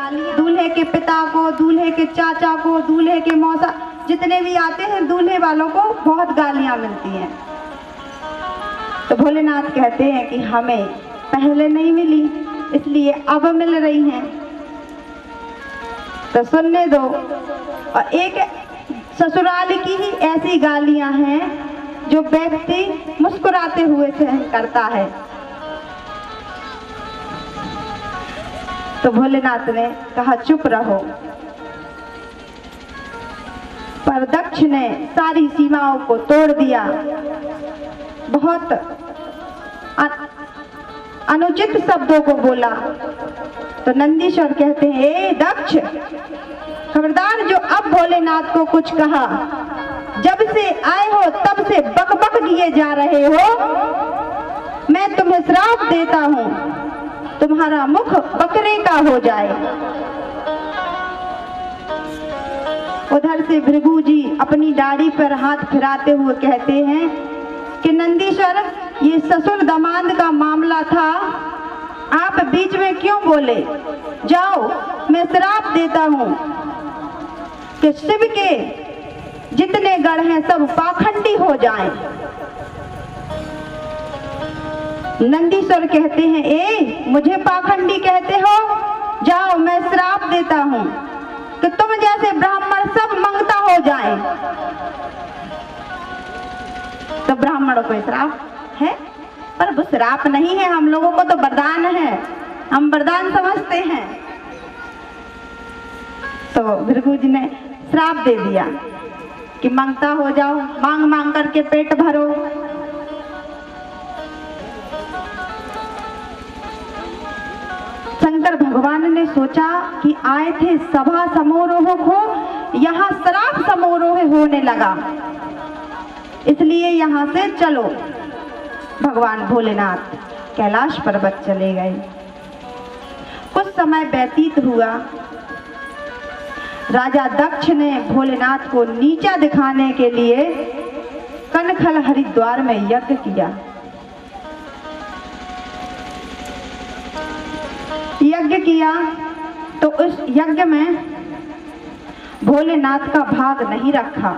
गालियां दूल्हे के पिता को, दूल्हे के चाचा को, दूल्हे के मौसा, जितने भी आते हैं दूल्हे वालों को बहुत गालियां मिलती हैं। तो भोलेनाथ कहते हैं कि हमें पहले नहीं मिली, इसलिए अब मिल रही हैं, तो सुनने दो। और एक ससुराल की ही ऐसी गालियां हैं जो व्यक्ति मुस्कुराते हुए सहन करता है। तो भोलेनाथ ने कहा चुप रहो, पर दक्ष ने सारी सीमाओं को तोड़ दिया, बहुत अनुचित शब्दों को बोला। तो नंदीश्वर कहते हैं, ए दक्ष, खबरदार जो अब भोलेनाथ को कुछ कहा, जब से आए हो तब से बकबक किए जा रहे हो, मैं तुम्हें श्राप देता हूँ, तुम्हारा मुख बकरे का हो जाए। उधर से भृगु जी अपनी दाढ़ी पर हाथ फिराते हुए कहते हैं कि नंदीश्वर, ये ससुर दामाद का मामला था, आप बीच में क्यों बोले? जाओ, मैं श्राप देता हूँ कि शिव के जितने गढ़ हैं सब पाखंडी हो जाएं। नंदीश्वर कहते हैं, ए मुझे पाखंडी कहते हो? जाओ, मैं श्राप देता हूँ कि तुम जैसे ब्राह्मण सब मंगता हो जाएं। तो ब्राह्मणों को श्राप है, पर वो श्राप नहीं है, हम लोगों को तो वरदान है, हम वरदान समझते हैं। तो भृगु जी ने श्राप दे दिया कि मांगता हो जाओ, मांग मांग करके पेट भरो। शंकर भगवान ने सोचा कि आए थे सभा समारोह को, यहाँ श्राप समारोह होने लगा, इसलिए यहाँ से चलो। भगवान भोलेनाथ कैलाश पर्वत चले गए। कुछ समय व्यतीत हुआ, राजा दक्ष ने भोलेनाथ को नीचा दिखाने के लिए कनखल हरिद्वार में यज्ञ किया। यज्ञ किया तो उस यज्ञ में भोलेनाथ का भाग नहीं रखा।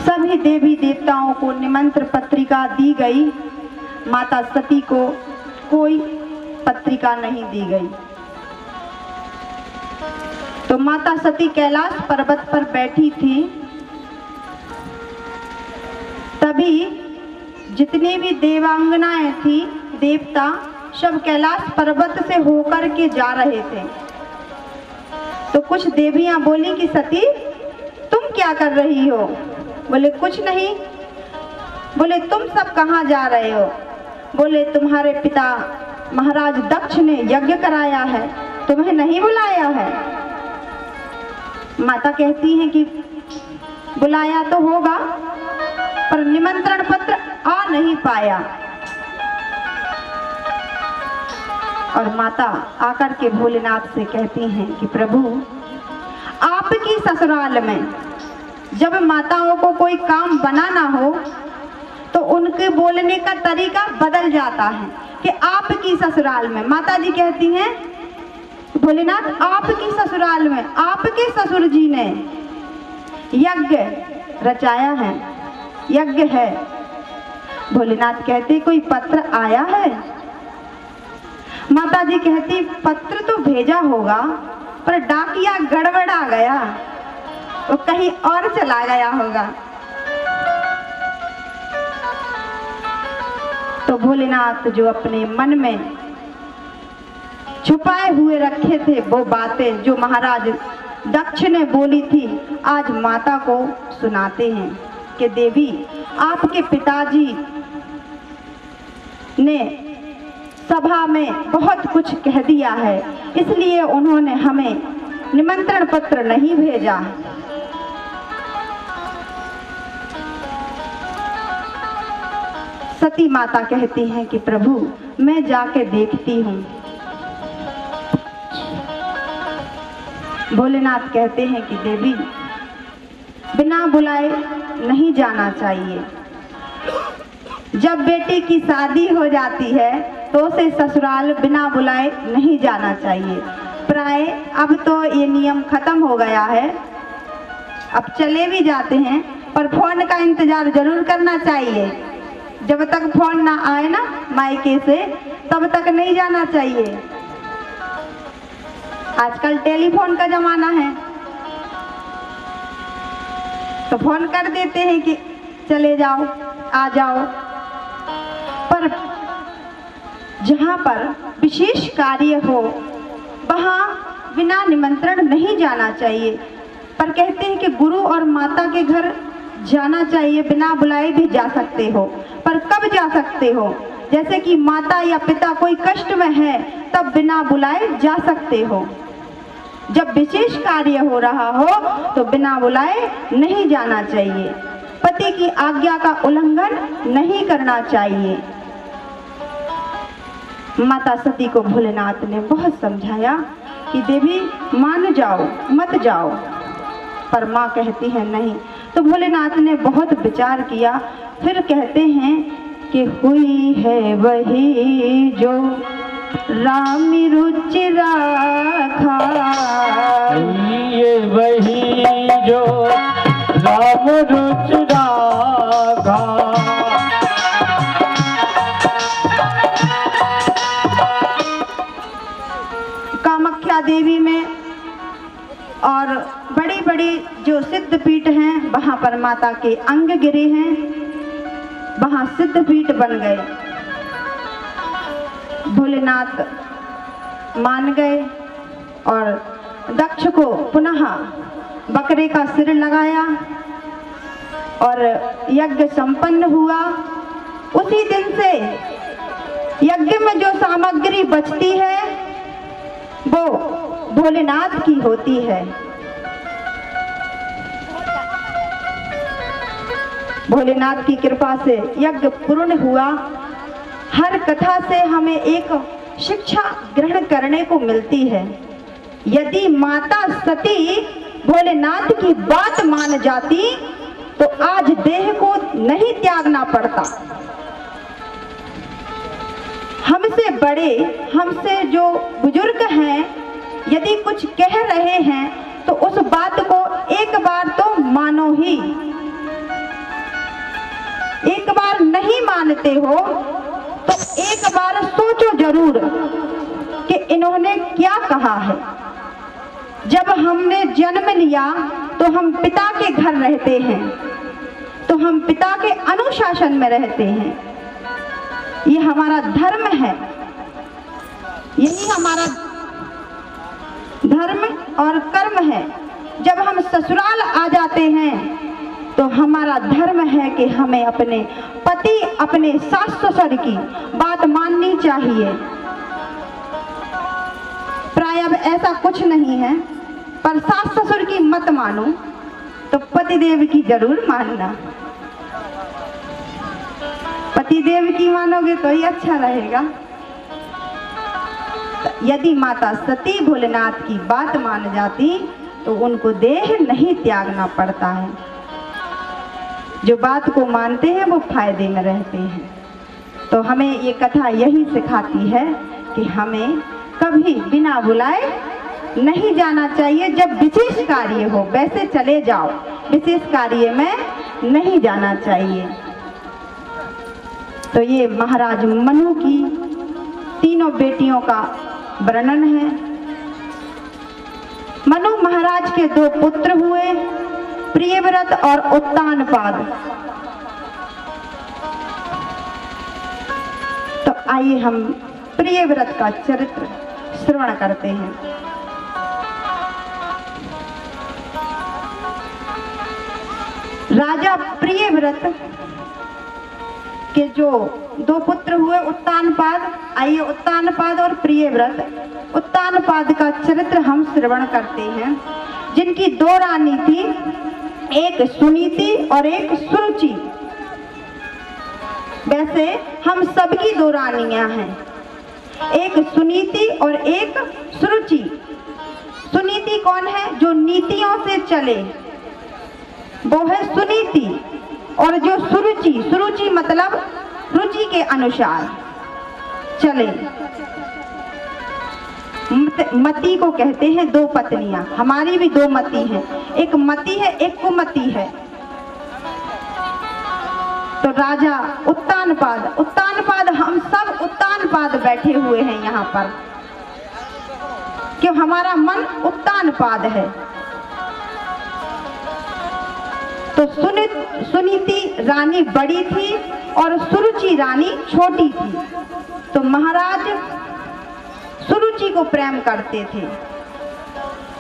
सभी देवी देवताओं को निमंत्रण पत्रिका दी गई, माता सती को कोई पत्रिका नहीं दी गई। तो माता सती कैलाश पर्वत पर बैठी थी, तभी जितनी भी देवांगनाएं थी, देवता सब कैलाश पर्वत से होकर के जा रहे थे। तो कुछ देवियां बोली कि सती तुम क्या कर रही हो? बोले कुछ नहीं। बोले तुम सब कहाँ जा रहे हो? बोले तुम्हारे पिता महाराज दक्ष ने यज्ञ कराया है, तुम्हें नहीं बुलाया है। माता कहती हैं कि बुलाया तो होगा, पर निमंत्रण पत्र आ नहीं पाया। और माता आकर के भोलेनाथ से कहती हैं कि प्रभु, आपकी ससुराल में जब माताओं को कोई काम बनाना हो तो उनके बोलने का तरीका बदल जाता है कि आपकी ससुराल में। माता जी कहती हैं भोलेनाथ, आपकी ससुराल में आपके ससुर जी ने यज्ञ रचाया है, यज्ञ है। भोलेनाथ कहते कोई पत्र आया है? माता जी कहती पत्र तो भेजा होगा, पर डाकिया गड़बड़ा गया, वो कहीं और चला गया होगा। तो भोलेनाथ जो अपने मन में छुपाए हुए रखे थे वो बातें जो महाराज दक्ष ने बोली थी, आज माता को सुनाते हैं कि देवी, आपके पिताजी ने सभा में बहुत कुछ कह दिया है, इसलिए उन्होंने हमें निमंत्रण पत्र नहीं भेजा। सती माता कहती हैं कि प्रभु, मैं जाके देखती हूँ। भोलेनाथ कहते हैं कि देवी, बिना बुलाए नहीं जाना चाहिए। जब बेटी की शादी हो जाती है तो उसे ससुराल बिना बुलाए नहीं जाना चाहिए। प्राय अब तो ये नियम खत्म हो गया है, अब चले भी जाते हैं पर फोन का इंतजार जरूर करना चाहिए। जब तक फोन ना आए ना मायके से तब तक नहीं जाना चाहिए। आजकल टेलीफोन का जमाना है तो फोन कर देते हैं कि चले जाओ आ जाओ। पर जहाँ पर विशेष कार्य हो वहाँ बिना निमंत्रण नहीं जाना चाहिए। पर कहते हैं कि गुरु और माता के घर जाना चाहिए, बिना बुलाए भी जा सकते हो। पर कब जा सकते हो? जैसे कि माता या पिता कोई कष्ट में है तब बिना बुलाए जा सकते हो। जब विशेष कार्य हो रहा हो तो बिना बुलाए नहीं जाना चाहिए। पति की आज्ञा का उल्लंघन नहीं करना चाहिए। माता सती को भोलेनाथ ने बहुत समझाया कि देवी मान जाओ मत जाओ, पर माँ कहती है नहीं। तो भोलेनाथ ने बहुत विचार किया, फिर कहते हैं कि हुई है वही जो राम रुचि राखा, ये वही जो राम रुचि राखा। कामाख्या देवी में और बड़ी बड़ी जो सिद्ध पीठ हैं वहाँ पर माता के अंग गिरे हैं, वहाँ सिद्ध पीठ बन गए। भोलेनाथ मान गए और दक्ष को पुनः बकरे का सिर लगाया और यज्ञ संपन्न हुआ। उसी दिन से यज्ञ में जो सामग्री बचती है वो भोलेनाथ की होती है। भोलेनाथ की कृपा से यज्ञ पूर्ण हुआ। हर कथा से हमें एक शिक्षा ग्रहण करने को मिलती है। यदि माता सती भोलेनाथ की बात मान जाती तो आज देह को नहीं त्यागना पड़ता। हमसे बड़े, हमसे जो बुजुर्ग हैं, यदि कुछ कह रहे हैं तो उस बात को एक बार तो मानो ही। एक बार नहीं मानते हो तो एक बार सोचो जरूर कि इन्होंने क्या कहा है। जब हमने जन्म लिया तो हम पिता के घर रहते हैं, तो हम पिता के अनुशासन में रहते हैं। ये हमारा धर्म है, यही हमारा धर्म और कर्म है। जब हम ससुराल आ जाते हैं तो हमारा धर्म है कि हमें अपने पति, अपने सास ससुर की बात माननी चाहिए। प्राय अब ऐसा कुछ नहीं है, पर सास ससुर की मत मानो तो पतिदेव की जरूर मानना। पतिदेव की मानोगे तो ही अच्छा रहेगा। यदि माता सती भोलेनाथ की बात मान जाती तो उनको देह नहीं त्यागना पड़ता है। जो बात को मानते हैं वो फायदे में रहते हैं। तो हमें ये कथा यही सिखाती है कि हमें कभी बिना बुलाए नहीं जाना चाहिए। जब विशेष कार्य हो वैसे चले जाओ, विशेष कार्य में नहीं जाना चाहिए। तो ये महाराज मनु की तीनों बेटियों का वर्णन है। मनु महाराज के 2 पुत्र हुए, प्रियव्रत और उत्तानपाद। तो आइए हम प्रियव्रत का चरित्र श्रवण करते हैं। राजा प्रियव्रत के जो 2 पुत्र हुए उत्तानपाद। आइए उत्तानपाद और प्रियव्रत, उत्तानपाद का चरित्र हम श्रवण करते हैं। जिनकी 2 रानी थी, एक सुनीति और एक सुरुचि। वैसे हम सबकी 2 रानियां हैं, एक सुनीति और एक सुरुचि। सुनीति कौन है? जो नीतियों से चले वो है सुनीति। और जो सुरुचि, सुरुचि मतलब रुचि के अनुसार। चले। मती को कहते हैं दो पत्नियां, हमारी भी दो मती हैं, एक मती है एक कुमति है। तो राजा उत्तानपाद हम सब उत्तानपाद बैठे हुए हैं यहाँ पर, क्यों हमारा मन उत्तानपाद है। तो सुनीति रानी बड़ी थी और सुरुचि रानी छोटी थी। तो महाराज सुरुचि को प्रेम करते थे,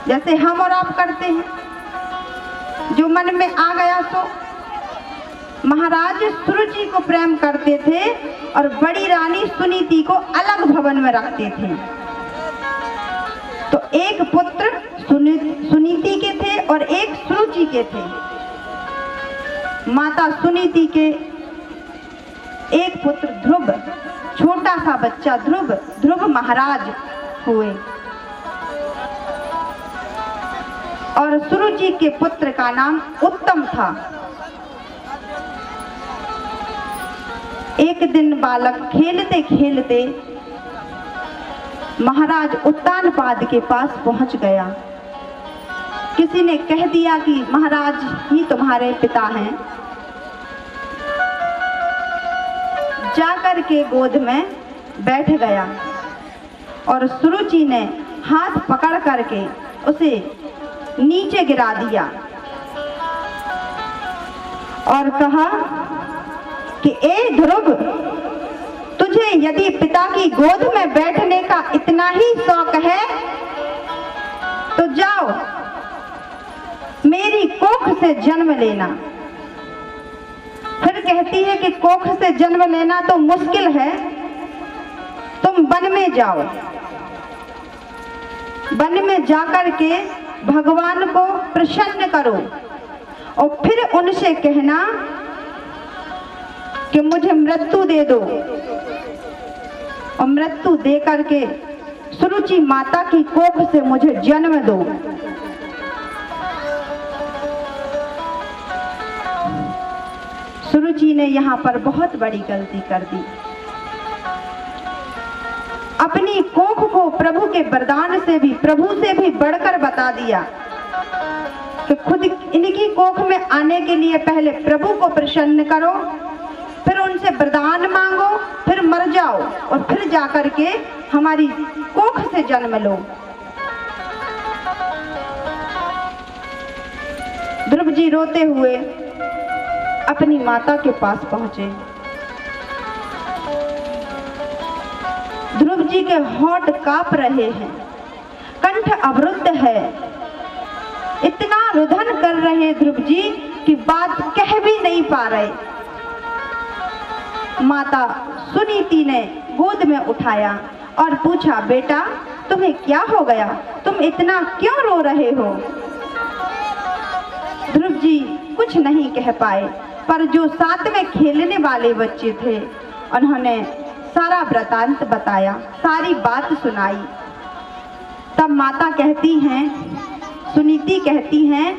जैसे हम और आप करते हैं, जो मन में आ गया सो। महाराज सुरुचि को प्रेम करते थे और बड़ी रानी सुनीति को अलग भवन में रखते थे। तो एक पुत्र सुनीति के थे और एक सुरुचि के थे। माता सुनीति के एक पुत्र ध्रुव, छोटा सा बच्चा ध्रुव महाराज हुए, और सुरुचि के पुत्र का नाम उत्तम था। एक दिन बालक खेलते खेलते महाराज उत्तानपाद के पास पहुंच गया। किसी ने कह दिया कि महाराज ही तुम्हारे पिता हैं। जाकर के गोद में बैठ गया और सुरुचि ने हाथ पकड़ करके उसे नीचे गिरा दिया और कहा कि ए ध्रुव, तुझे यदि पिता की गोद में बैठने का इतना ही शौक है तो जाओ मेरी कोख से जन्म लेना। फिर कहती है कि कोख से जन्म लेना तो मुश्किल है, तुम वन में जाओ, वन में जाकर के भगवान को प्रसन्न करो और फिर उनसे कहना कि मुझे मृत्यु दे दो, और मृत्यु दे करके सुरुचि माता की कोख से मुझे जन्म दो। सुरुचि ने यहाँ पर बहुत बड़ी गलती कर दी। अपनी कोख को प्रभु के वरदान से भी, प्रभु से भी बढ़कर बता दिया कि खुद इनकी कोख में आने के लिए पहले प्रभु को प्रसन्न करो, फिर उनसे वरदान मांगो, फिर मर जाओ और फिर जाकर के हमारी कोख से जन्म लो। ध्रुव जी रोते हुए अपनी माता के पास पहुंचे। ध्रुव जी के होंठ कांप रहे हैं, कंठ अवरुद्ध है, इतना रुदन कर रहे ध्रुव जी कि बात कह भी नहीं पा रहे। माता सुनीति ने गोद में उठाया और पूछा, बेटा तुम्हें क्या हो गया, तुम इतना क्यों रो रहे हो? ध्रुव जी कुछ नहीं कह पाए, पर जो साथ में खेलने वाले बच्चे थे उन्होंने सारा वृतांत बताया, सारी बात सुनाई। तब माता कहती हैं, सुनीति कहती हैं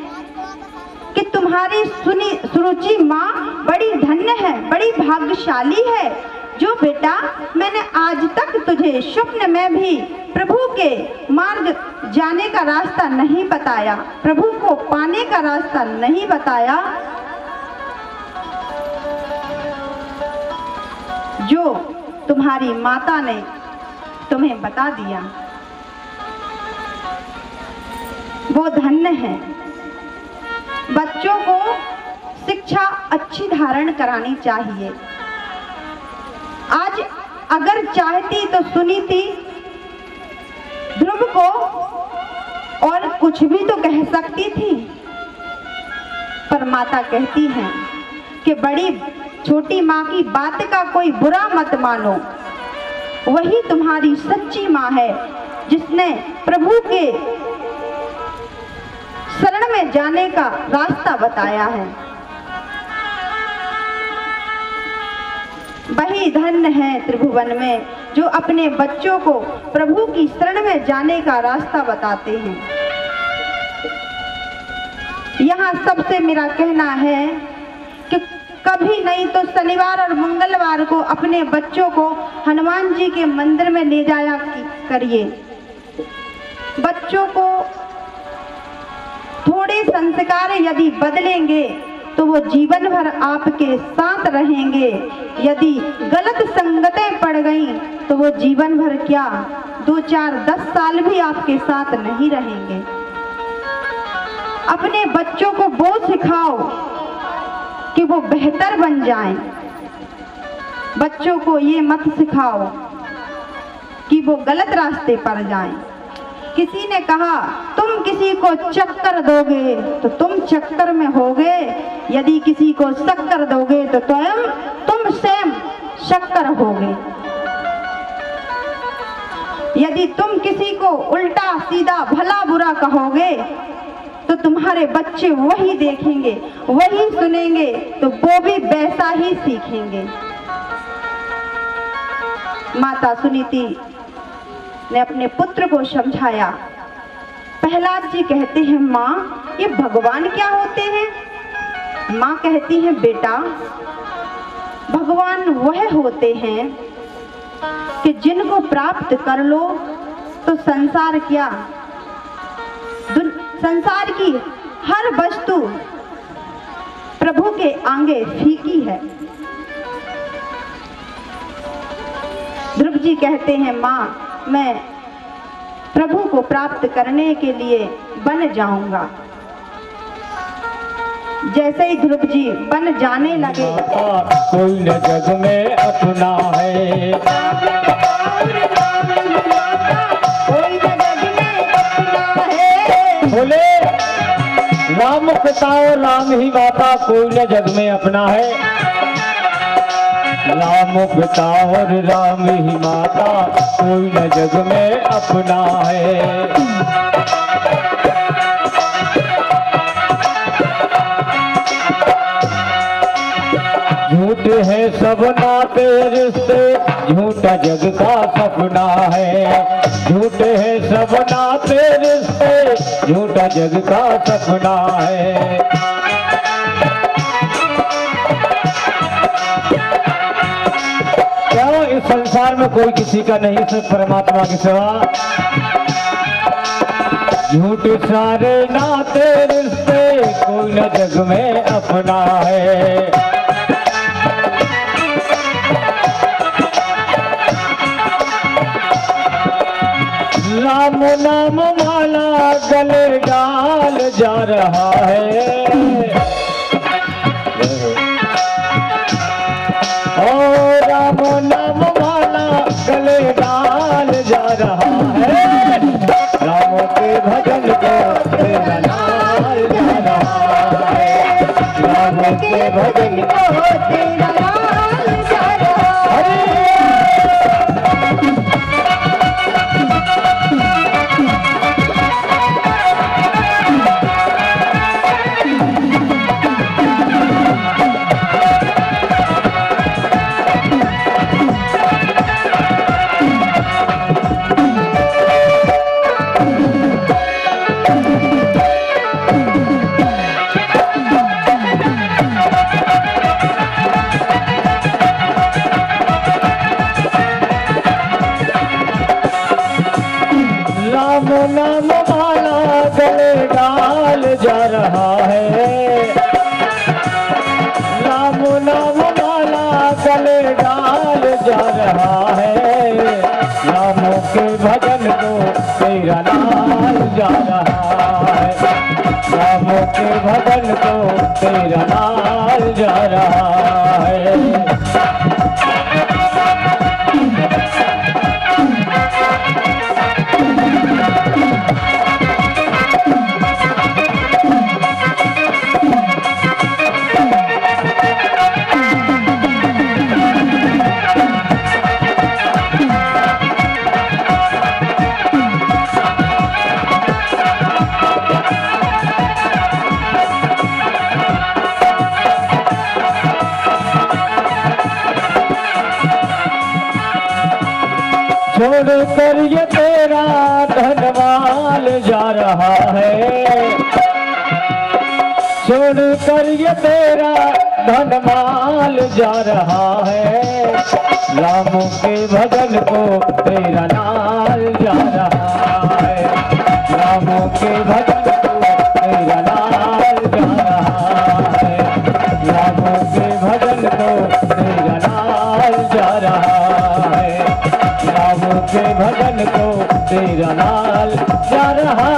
कि तुम्हारी सुरुचि माँ बड़ी धन्य है, बड़ी भाग्यशाली है, जो बेटा मैंने आज तक तुझे स्वप्न में भी प्रभु के मार्ग जाने का रास्ता नहीं बताया, प्रभु को पाने का रास्ता नहीं बताया, जो तुम्हारी माता ने तुम्हें बता दिया, वो धन्य है। बच्चों को शिक्षा अच्छी धारण करानी चाहिए। आज अगर चाहती तो सुनीति ध्रुव को और कुछ भी तो कह सकती थी, पर माता कहती हैं कि बड़ी छोटी माँ की बात का कोई बुरा मत मानो, वही तुम्हारी सच्ची माँ है जिसने प्रभु के शरण में जाने का रास्ता बताया है। वही धन्य है त्रिभुवन में जो अपने बच्चों को प्रभु की शरण में जाने का रास्ता बताते हैं। यहाँ सबसे मेरा कहना है कि कभी नहीं तो शनिवार और मंगलवार को अपने बच्चों को हनुमान जी के मंदिर में ले जाया करिए। बच्चों को थोड़े संस्कार यदि बदलेंगे तो वो जीवन भर आपके साथ रहेंगे। यदि गलत संगतें पड़ गई तो वो जीवन भर क्या 2, 4, 10 साल भी आपके साथ नहीं रहेंगे। अपने बच्चों को वो सिखाओ कि वो बेहतर बन जाएं। बच्चों को ये मत सिखाओ कि वो गलत रास्ते पर जाएं। किसी ने कहा तुम किसी को चक्कर दोगे तो तुम चक्कर में होगे, यदि किसी को शक्कर दोगे तो तुम स्वयं शक्कर होगे। यदि तुम किसी को उल्टा सीधा भला बुरा कहोगे तो तुम्हारे बच्चे वही देखेंगे, वही सुनेंगे, तो वो भी वैसा ही सीखेंगे। माता सुनीति ने अपने पुत्र को समझाया। प्रहलाद जी कहते हैं, माँ ये भगवान क्या होते हैं? माँ कहती है, बेटा भगवान वह होते हैं कि जिनको प्राप्त कर लो तो संसार क्या, संसार की हर वस्तु प्रभु के आगे फीकी है। ध्रुव जी कहते हैं, माँ मैं प्रभु को प्राप्त करने के लिए बन जाऊंगा। जैसे ही ध्रुव जी बन जाने लगे, कोई न जग में अपना है, कोई न जग में अपना है। बोले राम पिता और राम ही माता, कोई न जग में अपना है। राम पिता और राम ही माता, कोई न जग में अपना है। झूठ है सब नाते रिश्ते, झूठा जग का सपना है। झूठ है सब नाते रिश्ते, झूठा जग का सपना है। क्या इस संसार में कोई किसी का नहीं, सिर्फ परमात्मा के सिवा। झूठ सारे नाते रिश्ते, कोई न जग में अपना है। राम नाम माला गले डाल जा रहा है, और राम नाम माला गले डाल जा रहा है। राम के भजन को तेरा नाल जा रहा है, राम के भजन को तेरा नाल जा रहा है। राम नाम माला गले डाल जा रहा है, राम नाम माला गले डाल जा रहा है। राम के भजन को तेरा नाल जा रहा है, राम के भजन को तेरा नाल जा रहा है। छोड़ कर ये तेरा धनवाल जा रहा है, सुन कर ये तेरा धन माल जा रहा है, राम के भजन को तेरा नाल जा रहा है, राम के भजन को तेरा नाल जा रहा है, राम के भजन को तेरा नाल जा रहा है, राम के भजन को तेरा नाल जा रहा है।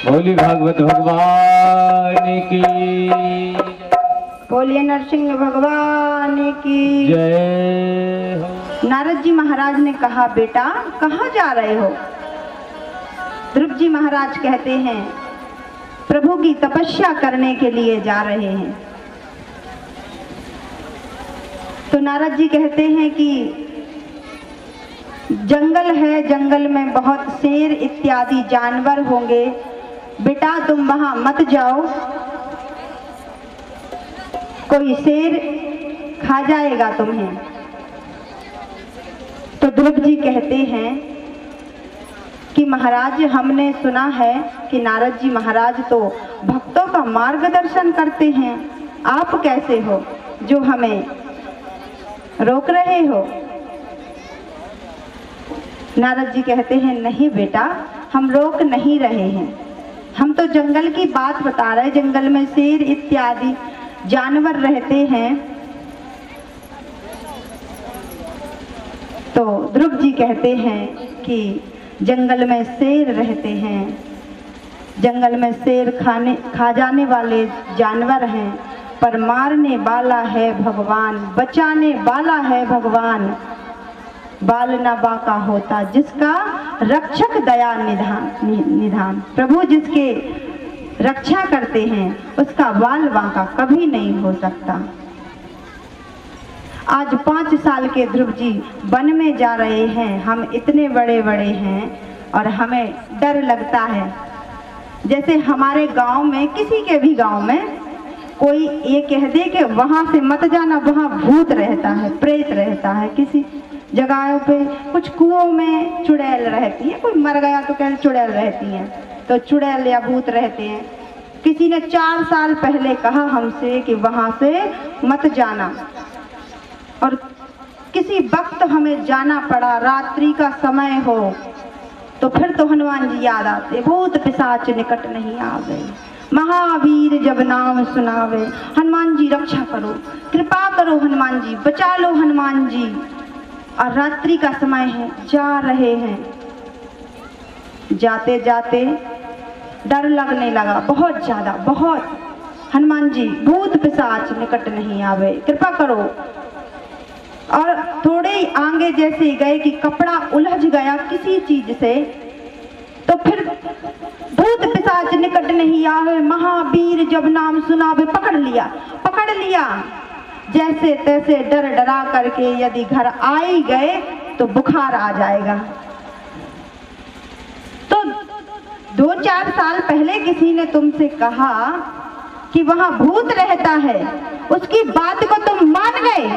बोली भागवत भगवान की, बोलिए नरसिंह भगवान की जय हो। नारद जी महाराज ने कहा, बेटा कहाँ जा रहे हो? ध्रुव जी महाराज कहते हैं, प्रभु की तपस्या करने के लिए जा रहे हैं। तो नारद जी कहते हैं कि जंगल है, जंगल में बहुत शेर इत्यादि जानवर होंगे, बेटा तुम वहां मत जाओ, कोई शेर खा जाएगा तुम्हें। तो ध्रुव जी कहते हैं कि महाराज हमने सुना है कि नारद जी महाराज तो भक्तों का मार्गदर्शन करते हैं, आप कैसे हो जो हमें रोक रहे हो? नारद जी कहते हैं, नहीं बेटा हम रोक नहीं रहे हैं, हम तो जंगल की बात बता रहे हैं। जंगल में शेर इत्यादि जानवर रहते हैं। तो ध्रुव जी कहते हैं कि जंगल में शेर रहते हैं, जंगल में शेर खा जाने वाले जानवर हैं, पर मारने वाला है भगवान, बचाने वाला है भगवान। बाल न बाका होता जिसका रक्षक दया निधान। प्रभु जिसके रक्षा करते हैं उसका बाल बांका कभी नहीं हो सकता। आज 5 साल के ध्रुव जी वन में जा रहे हैं, हम इतने बड़े बड़े हैं और हमें डर लगता है। जैसे हमारे गांव में, किसी के भी गांव में कोई ये कह दे कि वहां से मत जाना, वहां भूत रहता है, प्रेत रहता है। किसी जगहों पे कुछ कुओं में चुड़ैल रहती है, कोई मर गया तो कह चुड़ैल रहती है, तो चुड़ैल या भूत रहते हैं। किसी ने 4 साल पहले कहा हमसे कि वहां से मत जाना, और किसी वक्त हमें जाना पड़ा, रात्रि का समय हो, तो फिर तो हनुमान जी याद आते, भूत पिशाच निकट नहीं आवे, महावीर जब नाम सुनावे। हनुमान जी रक्षा करो, कृपा करो हनुमान जी, बचा लो हनुमान जी। और रात्रि का समय है, जा रहे हैं, जाते जाते डर लगने लगा बहुत ज्यादा, बहुत। हनुमान जी भूत पिशाच निकट नहीं आवे, कृपा करो। और थोड़े ही आगे जैसे गए कि कपड़ा उलझ गया किसी चीज से, तो फिर भूत पिशाच निकट नहीं आवे, महावीर जब नाम सुनावे। पकड़ लिया, पकड़ लिया। जैसे तैसे डर डरा करके यदि घर आ ही गए तो बुखार आ जाएगा। तो 2-4 साल पहले किसी ने तुमसे कहा कि वहां भूत रहता है, उसकी बात को तुम मान गए,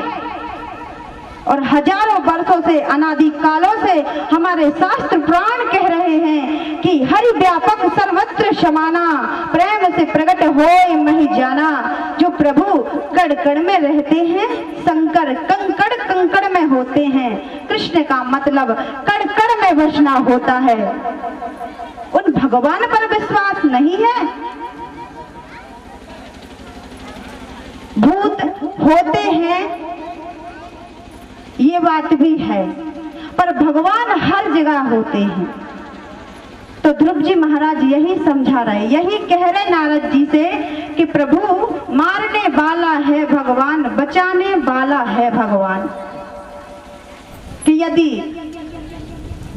और हजारों वर्षों से, अनादि कालों से हमारे शास्त्र पुराण कह रहे हैं कि हरि व्यापक सर्वत्र समाना, प्रेम से प्रकट होए महि जाना। जो प्रभु कण कण में रहते हैं, शंकर कंकड़ कंकड़ में होते हैं। कृष्ण का मतलब कण कण में बसना होता है। उन भगवान पर विश्वास नहीं है। भूत होते हैं ये बात भी है, पर भगवान हर जगह होते हैं। तो ध्रुव जी महाराज यही समझा रहे, यही कह रहे नारद जी से कि प्रभु मारने वाला है भगवान, बचाने वाला है भगवान। कि यदि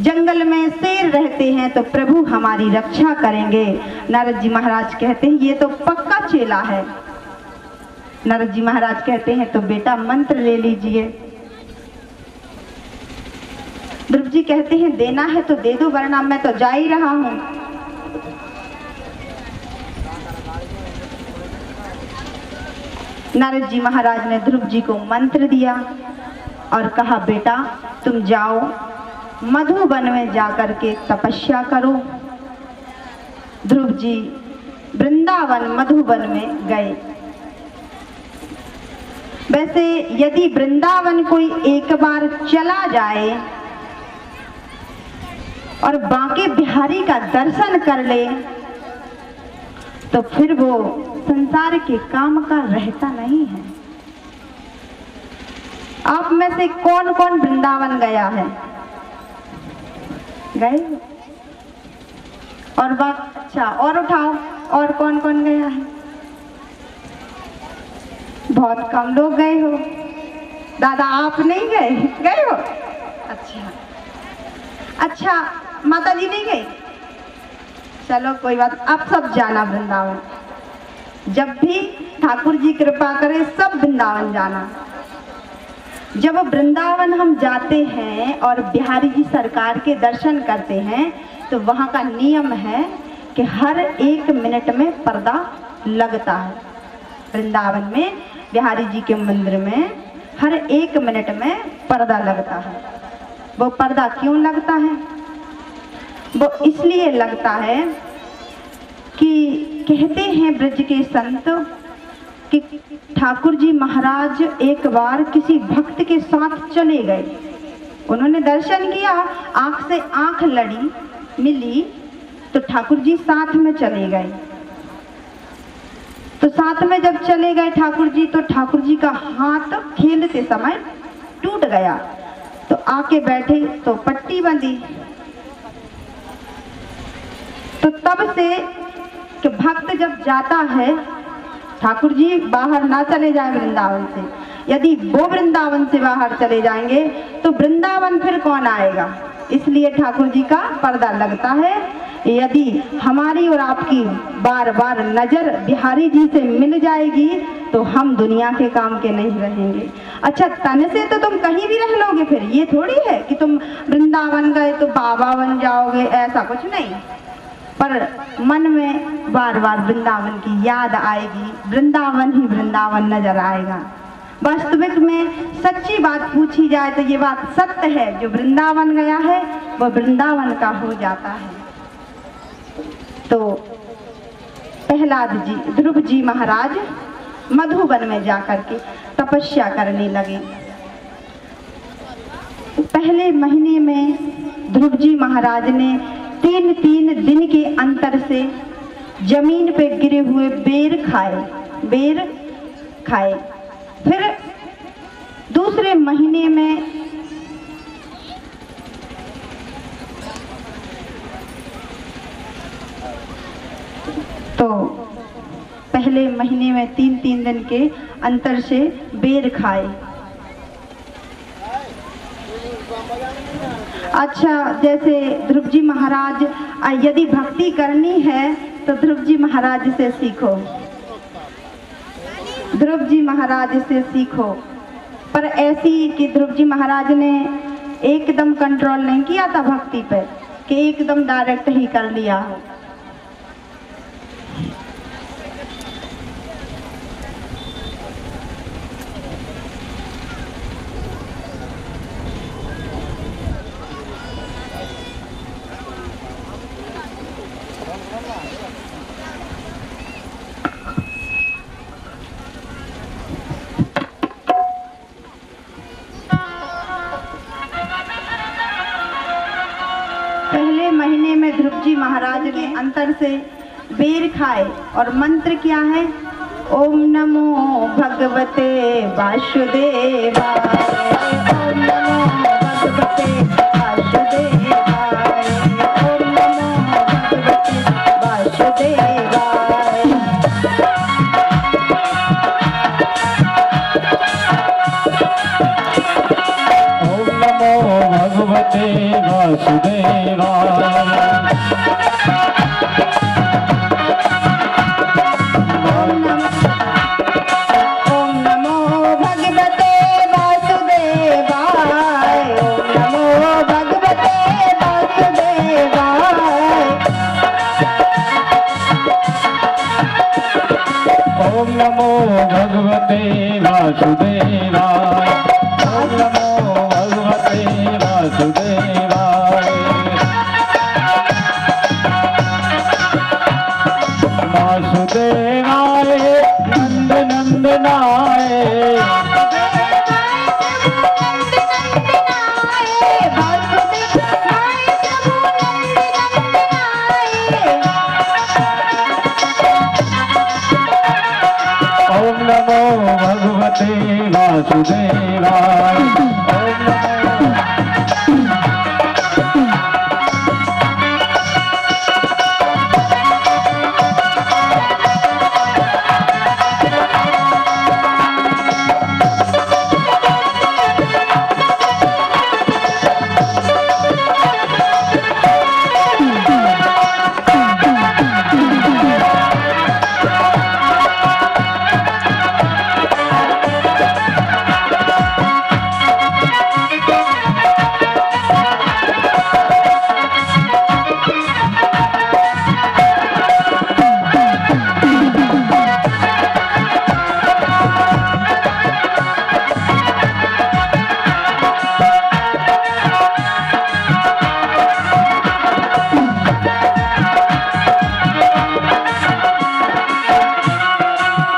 जंगल में शेर रहते हैं तो प्रभु हमारी रक्षा करेंगे। नारद जी महाराज कहते हैं ये तो पक्का चेला है। नारद जी महाराज कहते हैं तो बेटा मंत्र ले लीजिए। ध्रुव जी कहते हैं देना है तो दे दो, वरना मैं तो जा ही रहा हूं। नारद जी महाराज ने ध्रुव जी को मंत्र दिया और कहा बेटा तुम जाओ, मधुवन में जाकर के तपस्या करो, ध्रुव जी वृंदावन मधुबन में गए। वैसे यदि वृंदावन कोई एक बार चला जाए और बांके बिहारी का दर्शन कर ले तो फिर वो संसार के काम का रहता नहीं है। आप में से कौन कौन वृंदावन गया है? गए? और बात अच्छा और उठाओ, और कौन कौन गया है? बहुत कम लोग गए हो। दादा आप नहीं गए? गए हो? अच्छा अच्छा, माता जी नहीं गई? चलो कोई बात, अब सब जाना वृंदावन। जब भी ठाकुर जी कृपा करे सब वृंदावन जाना। जब वृंदावन हम जाते हैं और बिहारी जी सरकार के दर्शन करते हैं तो वहाँ का नियम है कि हर 1 मिनट में पर्दा लगता है। वृंदावन में बिहारी जी के मंदिर में हर 1 मिनट में पर्दा लगता है। वो पर्दा क्यों लगता है? वो इसलिए लगता है कि कहते हैं ब्रज के संत कि ठाकुर जी महाराज एक बार किसी भक्त के साथ चले गए। उन्होंने दर्शन किया, आंख से आंख लड़ी मिली तो ठाकुर जी साथ में चले गए। तो साथ में जब चले गए ठाकुर जी तो ठाकुर जी का हाथ खेलते समय टूट गया। तो आके बैठे तो पट्टी बंधी। तो तब से कि भक्त जब जाता है, ठाकुर जी बाहर ना चले जाए वृंदावन से। यदि वो वृंदावन से बाहर चले जाएंगे तो वृंदावन फिर कौन आएगा? इसलिए ठाकुर जी का पर्दा लगता है। यदि हमारी और आपकी बार बार नजर बिहारी जी से मिल जाएगी तो हम दुनिया के काम के नहीं रहेंगे। अच्छा, तन से तो तुम कहीं भी रह लोगे, फिर ये थोड़ी है कि तुम वृंदावन गए तो बाबा बन जाओगे, ऐसा कुछ नहीं। पर मन में बार बार वृंदावन की याद आएगी, वृंदावन ही वृंदावन नजर आएगा। वास्तविक में सच्ची बात पूछी जाए तो ये बात सत्य है, जो वृंदावन गया है वह वृंदावन का हो जाता है। तो प्रहलाद जी, ध्रुव जी महाराज मधुबन में जाकर के तपस्या करने लगे। पहले महीने में ध्रुव जी महाराज ने 3 दिन के अंतर से जमीन पे गिरे हुए बेर खाए। फिर दूसरे महीने में तो पहले महीने में 3 दिन के अंतर से बेर खाए। अच्छा, जैसे ध्रुव जी महाराज यदि भक्ति करनी है तो ध्रुव जी महाराज से सीखो, ध्रुव जी महाराज से सीखो। पर ऐसी कि ध्रुव जी महाराज ने एकदम कंट्रोल नहीं किया था भक्ति पे कि एकदम डायरेक्ट ही कर लिया हो। पहले महीने में ध्रुव जी महाराज ने अंतर से बेर खाए और मंत्र क्या है? ओम नमो भगवते वासुदेवाय, ओम नमो भगवते वासुदेवाय, ओम नमो भगवते वासुदेवाय। ओम नमो भगवते वासुदेवाय। ओम नमो भगवते वासुदेवाय, ओम नमो भगवते वासुदेवाय। ओम नमो भगवते वासुदेवाय। ओम नमो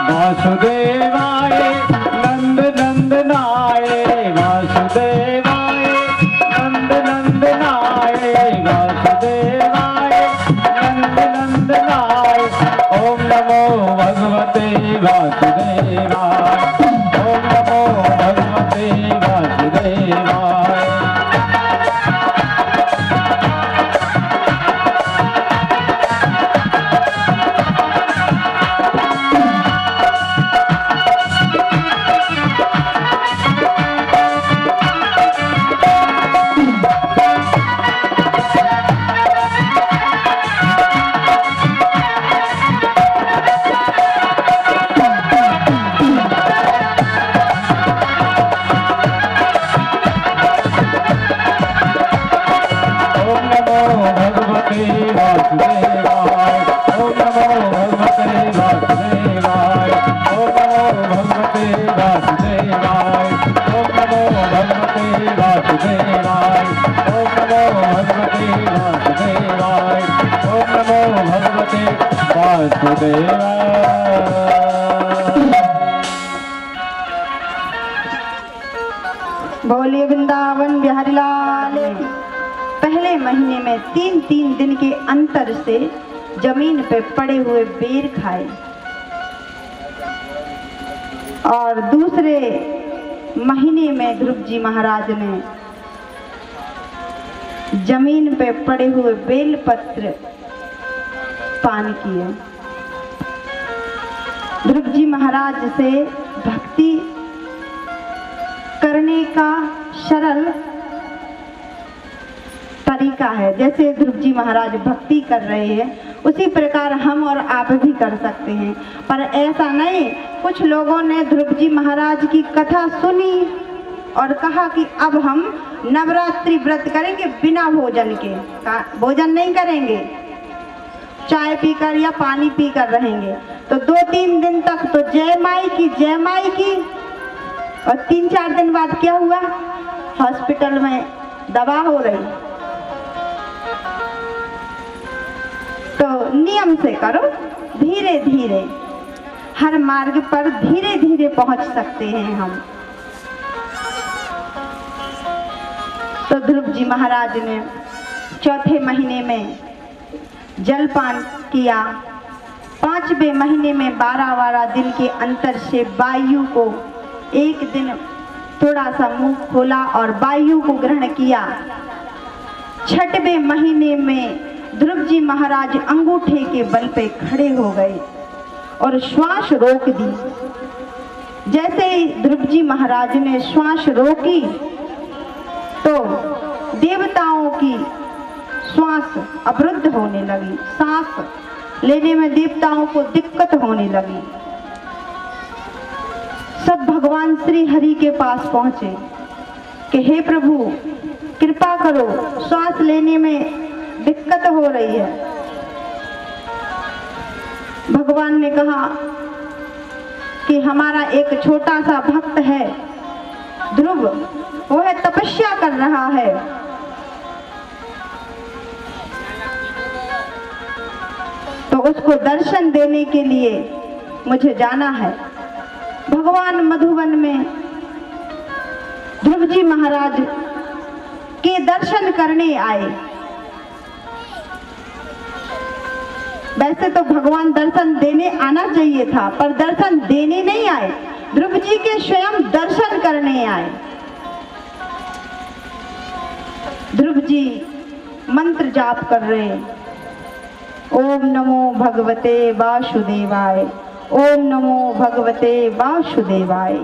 वासुदेवाय नंद नंदनाय वासुदेवाय नंद नंदनाय वासुदेवाय नंद नंदनाय। ओम नमो भगवते वासुदेवाय। ओम नमो भगवते वासुदेवाय। बोलिए वृंदावन बिहारी लाल। पहले महीने में 3-3 दिन के अंतर से जमीन पे पड़े हुए बेर खाए और दूसरे महीने में ध्रुव जी महाराज ने जमीन पे पड़े हुए बेलपत्र पान किए। ध्रुव जी महाराज से भक्ति करने का सरल तरीका है। जैसे ध्रुव जी महाराज भक्ति कर रहे हैं उसी प्रकार हम और आप भी कर सकते हैं, पर ऐसा नहीं। कुछ लोगों ने ध्रुव जी महाराज की कथा सुनी और कहा कि अब हम नवरात्रि व्रत करेंगे बिना भोजन के। भोजन नहीं करेंगे, चाय पीकर या पानी पीकर रहेंगे। तो 2-3 दिन तक तो जय माई की और 3-4 दिन बाद क्या हुआ, हॉस्पिटल में दवा हो रही। तो नियम से करो, धीरे धीरे, हर मार्ग पर धीरे धीरे पहुंच सकते हैं हम। तो ध्रुव जी महाराज ने चौथे महीने में जलपान किया। 5वें महीने में 12 दिन के अंतर से वायु को एक दिन थोड़ा सा मुंह खोला और वायु को ग्रहण किया। 6वें महीने में ध्रुव जी महाराज अंगूठे के बल पे खड़े हो गए और श्वास रोक दी। जैसे ही ध्रुव जी महाराज ने श्वास रोकी तो देवताओं की श्वास अवरुद्ध होने लगी, सांस लेने में देवताओं को दिक्कत होने लगी। सब भगवान श्री हरि के पास पहुंचे कि हे प्रभु कृपा करो, श्वास लेने में दिक्कत हो रही है। भगवान ने कहा कि हमारा एक छोटा सा भक्त है ध्रुव, वह तपस्या कर रहा है। तो उसको दर्शन देने के लिए मुझे जाना है। भगवान मधुवन में ध्रुव जी महाराज दर्शन करने आए। वैसे तो भगवान दर्शन देने आना चाहिए था, पर दर्शन देने नहीं आए, ध्रुव जी के स्वयं दर्शन करने आए। ध्रुव जी मंत्र जाप कर रहे, ओम नमो भगवते वासुदेवाय, ओम नमो भगवते वासुदेवाय।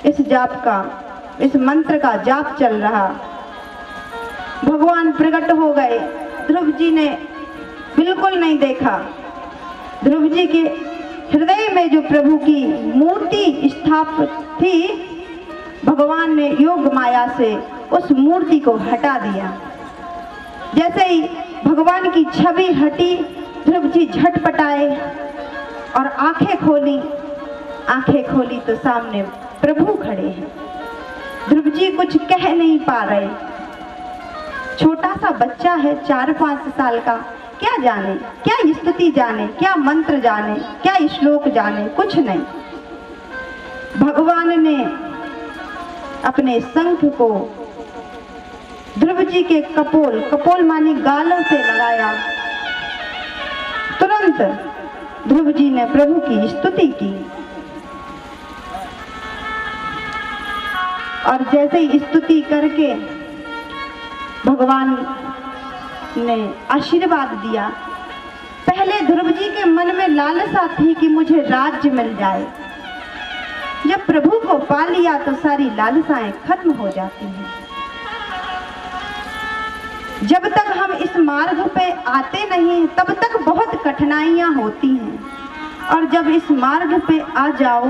इस जाप का, इस मंत्र का जाप चल रहा। भगवान प्रकट हो गए। ध्रुव जी ने बिल्कुल नहीं देखा। ध्रुव जी के हृदय में जो प्रभु की मूर्ति स्थापित थी, भगवान ने योग माया से उस मूर्ति को हटा दिया। जैसे ही भगवान की छवि हटी, ध्रुव जी झटपटाए और आंखें खोली। आंखें खोली तो सामने प्रभु खड़े हैं। ध्रुव जी कुछ कह नहीं पा रहे। छोटा सा बच्चा है, 4-5 साल का, क्या जाने, क्या स्तुति जाने, क्या मंत्र जाने, क्या श्लोक जाने, कुछ नहीं। भगवान ने अपने शंख को ध्रुव जी के कपोल, कपोल मानी गालों से लगाया। तुरंत ध्रुव जी ने प्रभु की स्तुति की और जैसे ही स्तुति करके भगवान ने आशीर्वाद दिया। पहले ध्रुव जी के मन में लालसा थी कि मुझे राज्य मिल जाए। जब प्रभु को पा लिया तो सारी लालसाएं खत्म हो जाती हैं। जब तक हम इस मार्ग पे आते नहीं, तब तक बहुत कठिनाइयां होती हैं, और जब इस मार्ग पे आ जाओ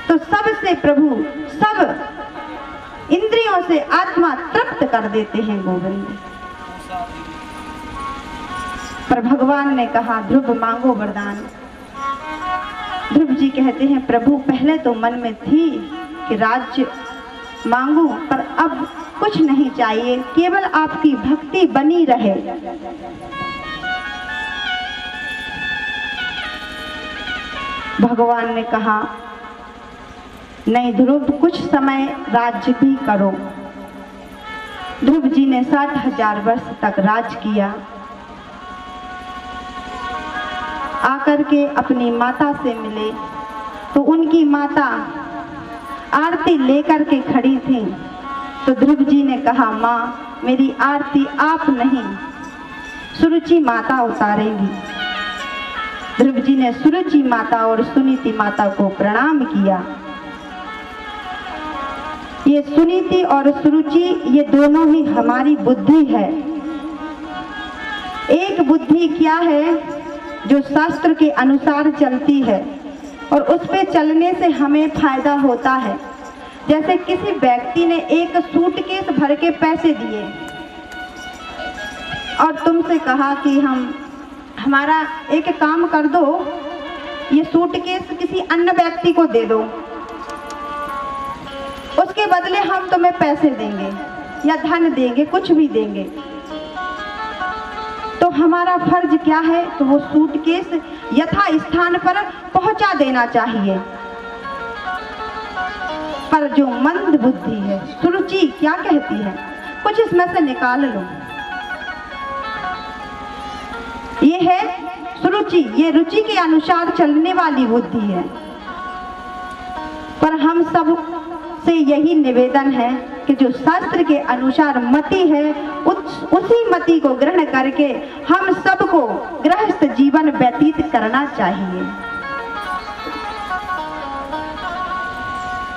तो सबसे प्रभु, सब इंद्रियों से आत्मा तृप्त कर देते हैं गोविंद। पर भगवान ने कहा, ध्रुव मांगो वरदान। ध्रुव जी कहते हैं, प्रभु पहले तो मन में थी कि राज्य मांगू, पर अब कुछ नहीं चाहिए, केवल आपकी भक्ति बनी रहे। भगवान ने कहा, नहीं ध्रुव, कुछ समय राज्य भी करो। ध्रुव जी ने 60,000 वर्ष तक राज किया। आकर के अपनी माता से मिले तो उनकी माता आरती लेकर के खड़ी थी। तो ध्रुव जी ने कहा, माँ मेरी आरती आप नहीं, सुरुचि माता उतारेंगी। ध्रुव जी ने सुरुचि माता और सुनीति माता को प्रणाम किया। ये सुनीति और सुरुचि, ये दोनों ही हमारी बुद्धि है। एक बुद्धि क्या है, जो शास्त्र के अनुसार चलती है और उस पे चलने से हमें फायदा होता है। जैसे किसी व्यक्ति ने एक सूटकेस भर के पैसे दिए और तुमसे कहा कि हमारा एक काम कर दो, ये सूटकेस किसी अन्य व्यक्ति को दे दो, उसके बदले हम तुम्हें पैसे देंगे या धन देंगे, कुछ भी देंगे। तो हमारा फर्ज क्या है, तो वो सूटकेस यथा स्थान पर पहुंचा देना चाहिए। पर जो मंद बुद्धि है, सुरुचि क्या कहती है, कुछ इसमें से निकाल लो। ये है सुरुचि, ये रुचि के अनुसार चलने वाली बुद्धि है। पर हम सब से यही निवेदन है कि जो शास्त्र के अनुसार मति है, उसी मति को ग्रहण करके हम सबको गृहस्थ जीवन व्यतीत करना चाहिए।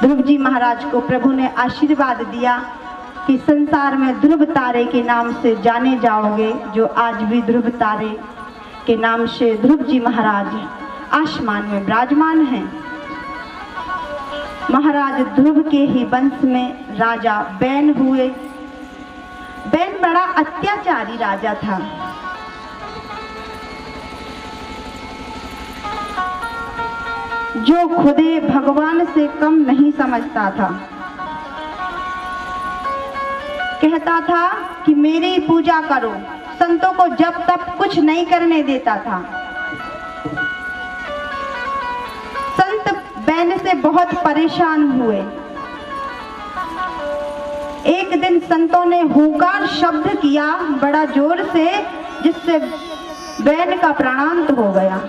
ध्रुव जी महाराज को प्रभु ने आशीर्वाद दिया कि संसार में ध्रुव तारे के नाम से जाने जाओगे, जो आज भी ध्रुव तारे के नाम से ध्रुव जी महाराज आसमान में विराजमान हैं। महाराज ध्रुव के ही वंश में राजा बैन हुए। बैन बड़ा अत्याचारी राजा था। जो खुदे भगवान से कम नहीं समझता था। कहता था कि मेरी पूजा करो, संतों को जब तक कुछ नहीं करने देता था। संत बैन से बहुत परेशान हुए। एक दिन संतों ने हुंकार शब्द किया बड़ा जोर से, जिससे बैल का प्राणांत हो गया।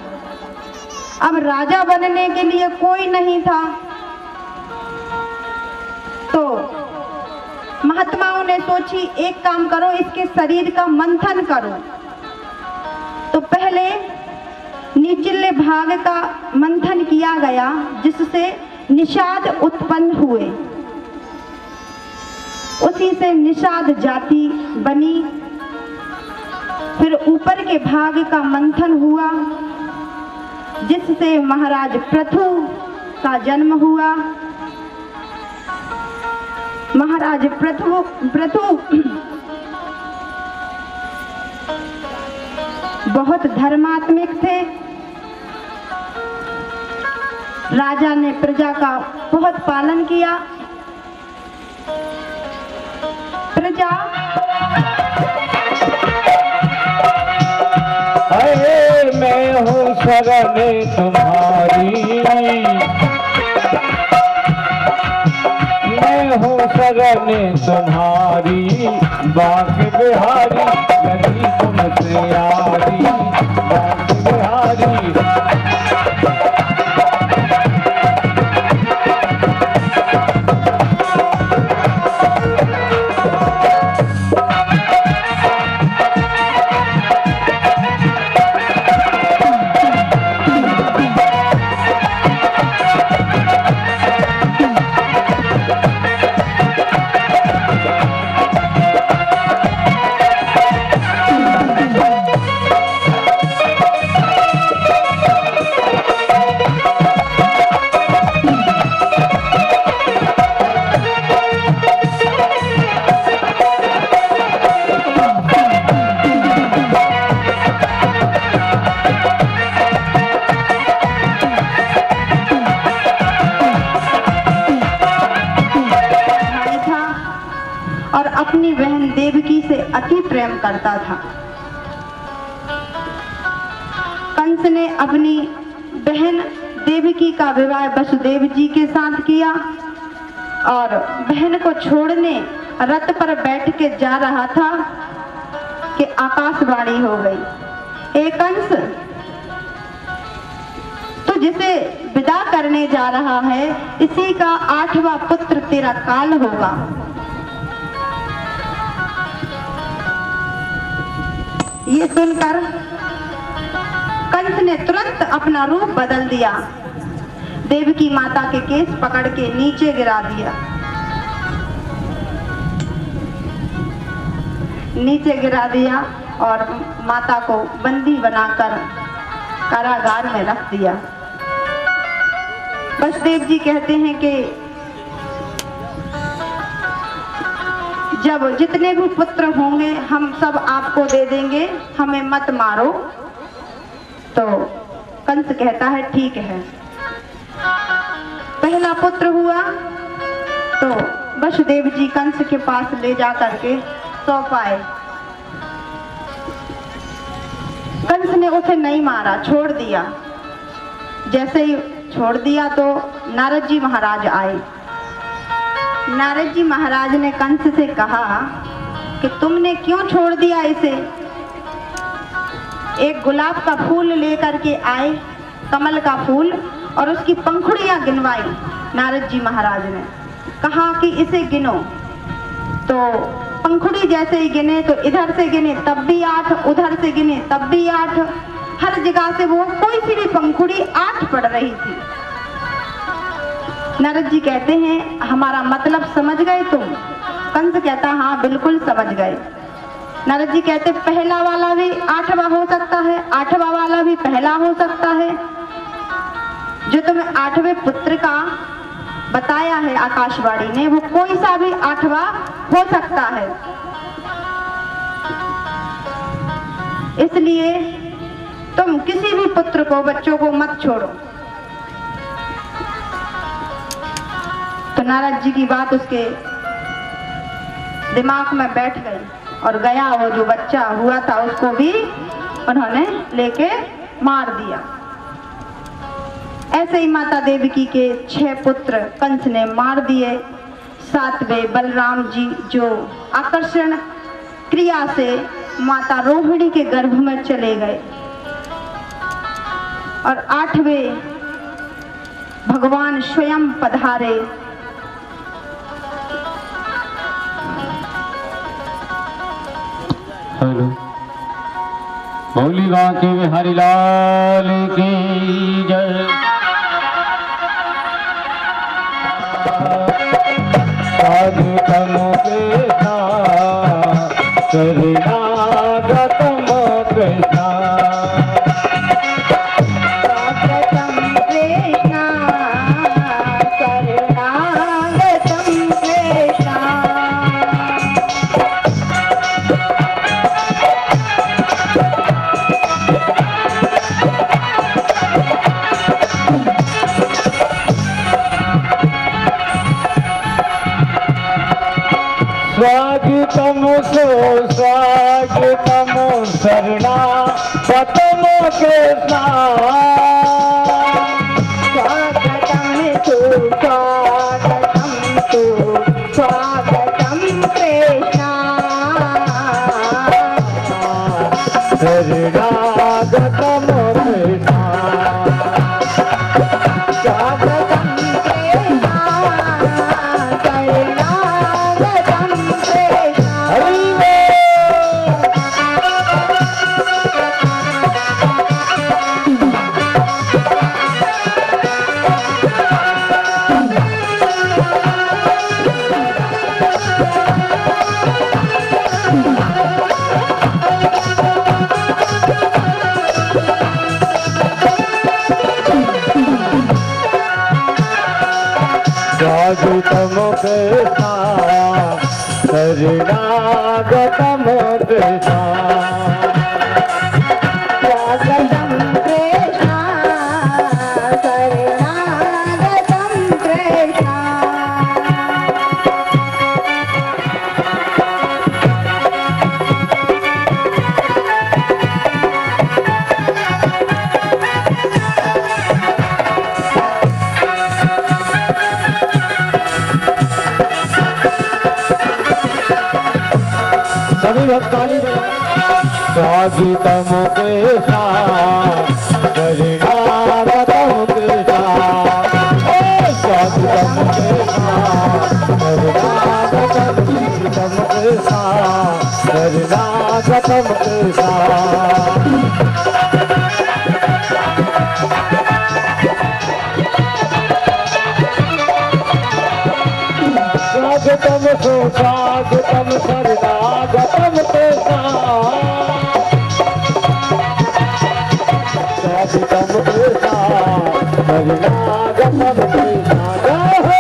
अब राजा बनने के लिए कोई नहीं था, तो महात्माओं ने सोची एक काम करो, इसके शरीर का मंथन करो। तो पहले निचले भाग का मंथन किया गया, जिससे निषाद उत्पन्न हुए। उसी से निषाद जाति बनी। फिर ऊपर के भाग का मंथन हुआ, जिससे महाराज पृथु का जन्म हुआ। महाराज पृथु बहुत धर्मात्मिक थे। राजा ने प्रजा का बहुत पालन किया। प्रजा अरे मैं हूँ शरण तुम्हारी, मैं हूँ शरण तुम्हारी, बांके बिहारी यदि तुमसे यारी, बांके बिहारी। अपनी बहन देवकी से अति प्रेम करता था। कंस ने अपनी बहन देवकी का विवाह वसुदेव जी के साथ किया और बहन को छोड़ने रथ पर बैठ के जा रहा था कि आकाशवाणी हो गई, हे कंस, तू जिसे विदा करने जा रहा है इसी का 8वां पुत्र तेरा काल होगा। ये सुनकर कंस ने तुरंत अपना रूप बदल दिया, देवकी माता के केस पकड़ के नीचे गिरा दिया। नीचे गिरा दिया और माता को बंदी बनाकर कारागार में रख दिया। वसुदेव जी कहते हैं कि जब जितने भी पुत्र होंगे हम सब आपको दे देंगे, हमें मत मारो। तो कंस कहता है ठीक है। पहला पुत्र हुआ तो वसुदेव जी कंस के पास ले जा करके सौंपाए। कंस ने उसे नहीं मारा, छोड़ दिया। जैसे ही छोड़ दिया तो नारद जी महाराज आए। नारद जी महाराज ने कंस से कहा कि तुमने क्यों छोड़ दिया इसे। एक गुलाब का फूल लेकर के आए, कमल का फूल, और उसकी पंखुड़ियां गिनवाई। नारद जी महाराज ने कहा कि इसे गिनो। तो पंखुड़ी जैसे ही गिने तो इधर से गिने तब भी 8, उधर से गिने तब भी 8, हर जगह से वो कोई सी भी पंखुड़ी 8 पड़ रही थी। नारद जी कहते हैं हमारा मतलब समझ गए तुम? कंस कहता हाँ बिल्कुल समझ गए। नारद जी कहते पहला वाला भी 8वां हो सकता है, 8वां वाला भी पहला हो सकता है। जो तुम्हें 8वें पुत्र का बताया है आकाशवाणी ने, वो कोई सा भी 8वां हो सकता है। इसलिए तुम किसी भी पुत्र को, बच्चों को मत छोड़ो। तो नारद जी की बात उसके दिमाग में बैठ गई और गया, वो जो बच्चा हुआ था उसको भी उन्होंने लेके मार दिया। ऐसे ही माता देवकी के 6 पुत्र कंस ने मार दिए। सातवें बलराम जी जो आकर्षण क्रिया से माता रोहिणी के गर्भ में चले गए और 8वें भगवान स्वयं पधारे। हेलो, बोली बांके बिहारी लाल की जय। साधुतम कृष्णा शरणागतम कृष्णा, स्वागतम कृष्णा शरणागतम कृष्णा। स्वागतम सो स्वागतम शरणा गतम कृष्णा, स्वागतम तु स्वागतम कृष्णा। शरणागतम कृष्णा, स्वागतम कृष्णा शरणागतम कृष्णा। हरि स्वागतम कृष्णा शरणागतम कृष्णा, स्वागतम कृष्णा शरणागतम कृष्णा। सभी भक्तानी स्वागतम कृष्णा शरणागतम कृष्णा, स्वागतम कृष्णा शरणागतम कृष्णा, शरणागतम कृष्णा। स्वागतम सो स्वागतम शरणागतम कृष्णा, स्वागतम कृष्णा शरणागतम कृष्णा। जय हो।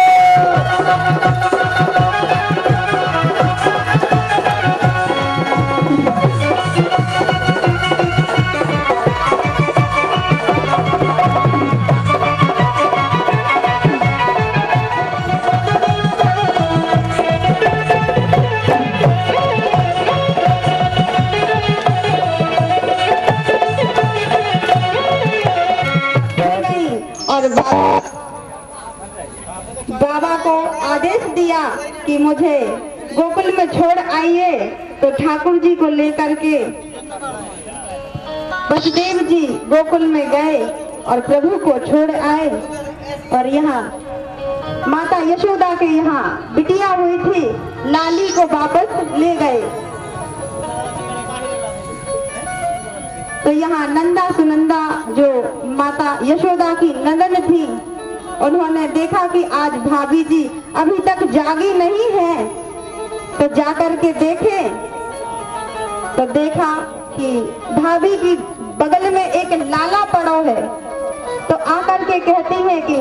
और बाबा को आदेश दिया कि मुझे गोकुल में छोड़ आइए, तो ठाकुर जी को लेकर के वसुदेव जी गोकुल में गए और प्रभु को छोड़ आए। और यहाँ माता यशोदा के यहाँ बिटिया हुई थी, लाली को वापस ले गए। तो यहाँ नंदा सुनंदा जो माता यशोदा की नंदन थी, उन्होंने देखा कि आज भाभी जी अभी तक जागी नहीं है, तो जाकर के देखे तो देखा कि भाभी की बगल में एक लाला पड़ो है। तो आकर के कहती है कि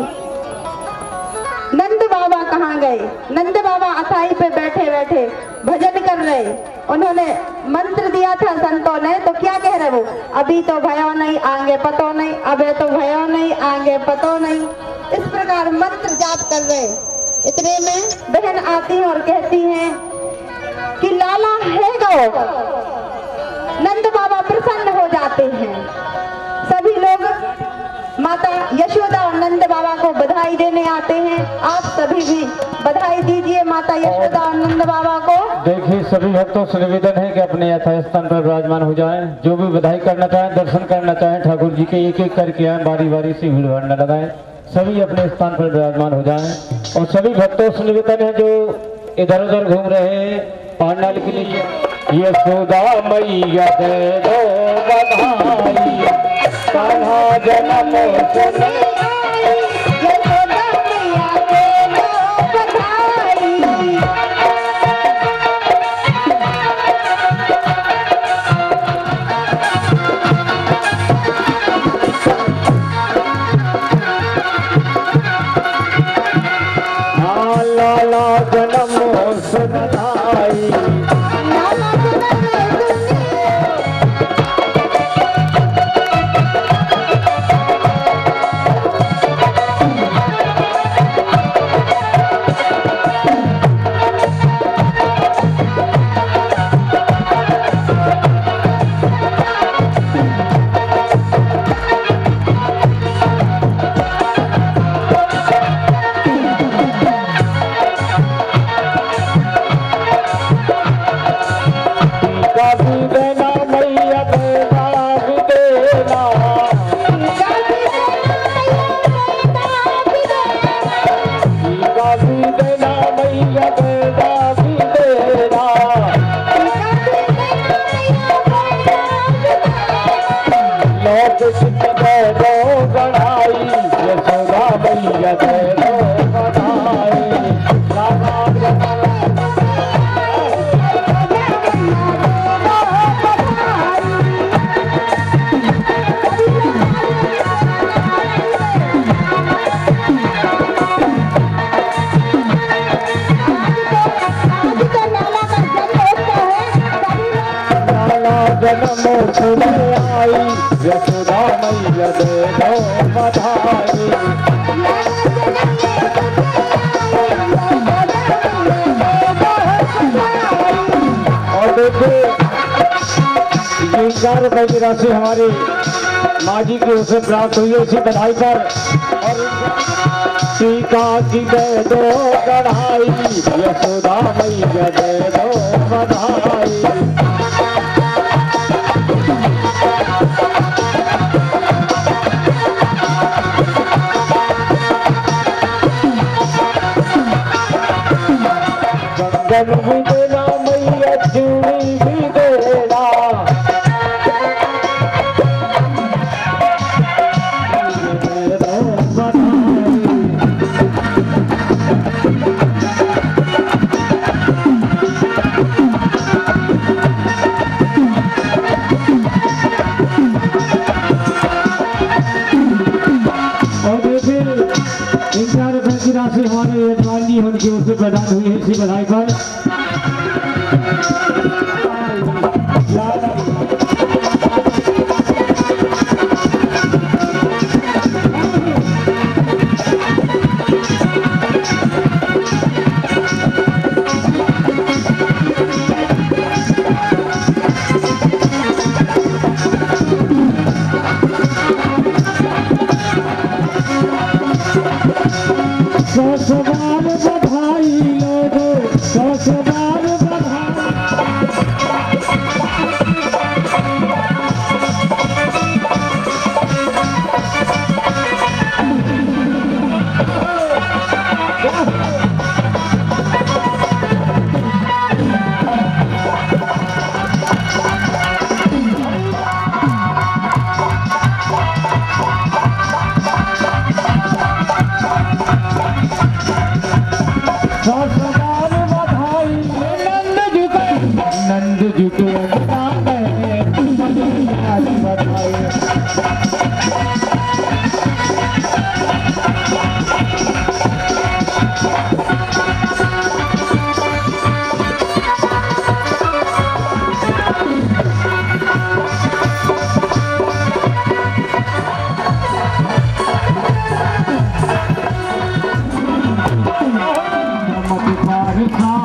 नंद बाबा कहाँ गए? नंद बाबा अथाई पे बैठे बैठे भजन कर रहे। उन्होंने मंत्र दिया था संतों ने, तो क्या कह रहे वो? अभी तो भयो नहीं आगे पतो नहीं, अबे तो भयो नहीं आगे पतो नहीं, इस प्रकार मंत्र जाप कर रहे। इतने में बहन आती है और कहती है कि लाला है गो। नंद बाबा प्रसन्न हो जाते हैं। सभी लोग माता यशोदा और नंद बाबा को बधाई देने आते हैं आप सभी भी बधाई दीजिए माता यशोदा और नंद बाबा को। देखिए सभी भक्तों से निवेदन है कि अपने यथास्थान पर विराजमान हो जाएं। जो भी बधाई करना चाहें, दर्शन करना चाहें, ठाकुर जी के एक एक करके आए, बारी बारी से भीड़ भाड़ न लगाएं। सभी अपने स्थान पर विराजमान हो जाएं। और सभी भक्तों से निवेदन है जो इधर उधर घूम रहे हैं पांडाल के लिए, यशोदा मैया दे दो बधाई, कान्हा जन्म सुने यशोदा मैया दे दो बधाई। लाला जन्म सुनाई, लाला जन्म जन्म सुने आई, यशोदा मैया दे दो बधाई। और देखिए ये 4 रुपए की राशि हमारी माँ जी की ओर से प्राप्त हुई है इसी बधाई पर। और सीता की दे दो कढ़ाई, यशोदा मैया दे दो बधाई। कंगन भी देना मैया, चूड़ी भी देना, राशि हमारे यजमान जी उनकी ओर से प्रदान हुई है इसी बधाई पर। सवाल बधाई लोगों, सवाल बधाई। नंद जुटे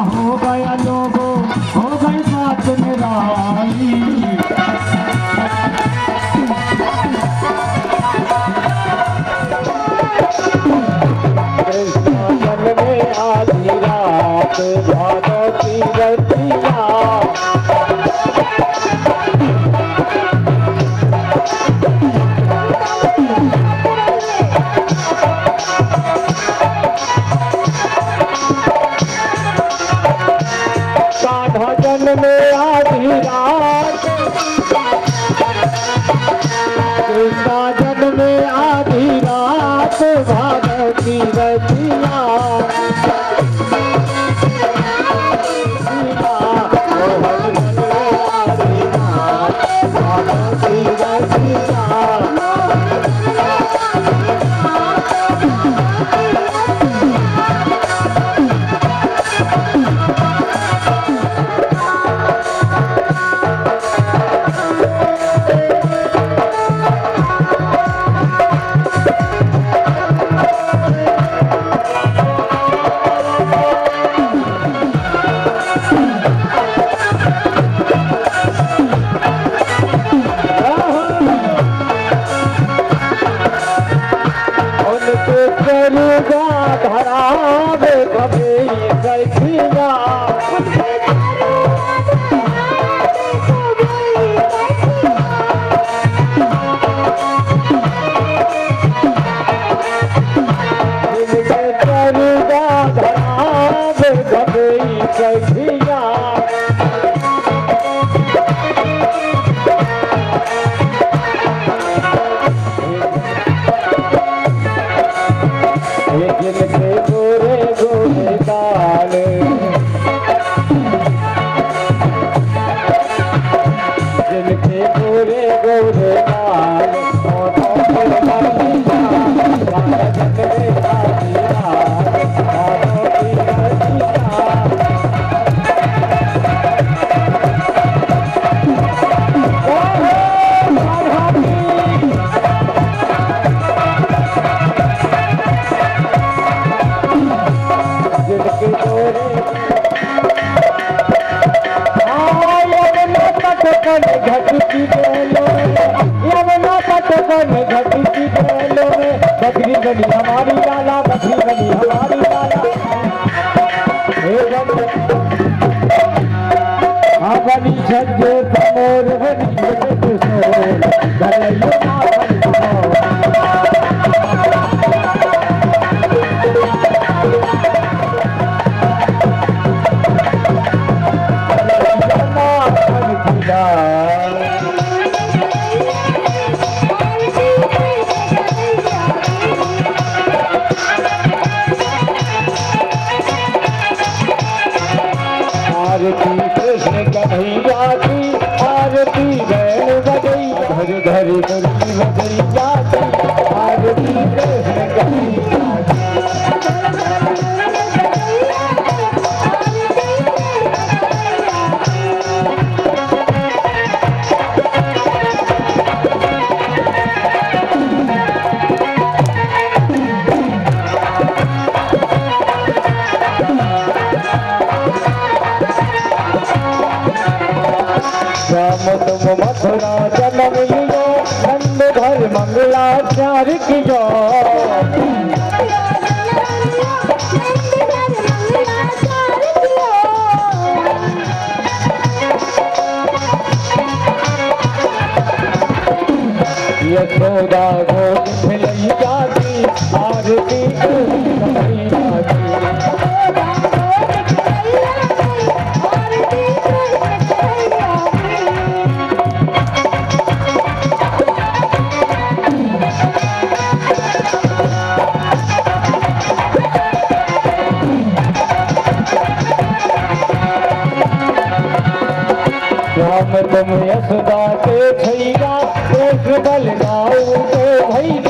हो गया लोगों, हो गई बात निराई। में आधी रात, कृष्णा जन्म में आधी रात, भागवती रचिया बकरी बनी हमारी लाला, बकरी बनी हमारी लाला, बनी सज्जे समोर बनी कृष्ण कन्हैया की आरती बैल बजई, घर घर गली बजई जाती, आरती कृष्ण कन्हैया तुम मथुरा जन्म लियो, नंद घर मंगलाचार कियो, यशोदा गोद मिलई जाती, आरती कन्हैया जाती, तुम यशोदा के भैया, एक बल गाओ के भैया।